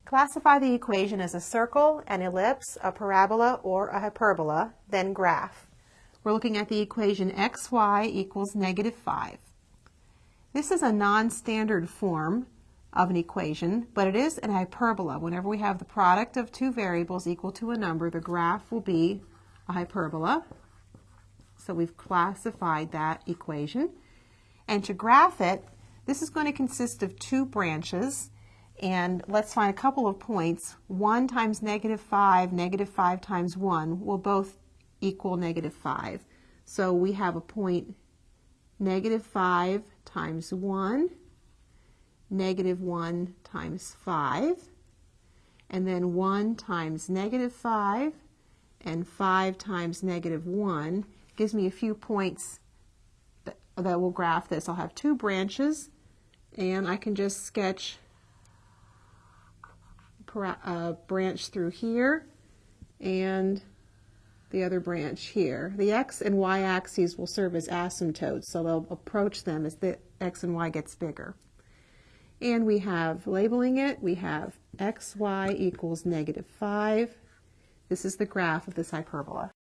Classify the equation as a circle, an ellipse, a parabola, or a hyperbola, then graph. We're looking at the equation xy equals -5. This is a non-standard form of an equation, but it is an hyperbola. Whenever we have the product of two variables equal to a number, the graph will be a hyperbola. So we've classified that equation. And to graph it, this is going to consist of two branches. And let's find a couple of points. 1 times -5, -5 times 1 will both equal -5. So we have a point -5 times 1, -1 times 5, and then 1 times -5 and 5 times -1 gives me a few points that will graph this. I'll have two branches, and I can just sketch a branch through here and the other branch here. The x and y axes will serve as asymptotes, so they'll approach them as the x and y gets bigger. And we have, labeling it, we have xy equals -5. This is the graph of this hyperbola.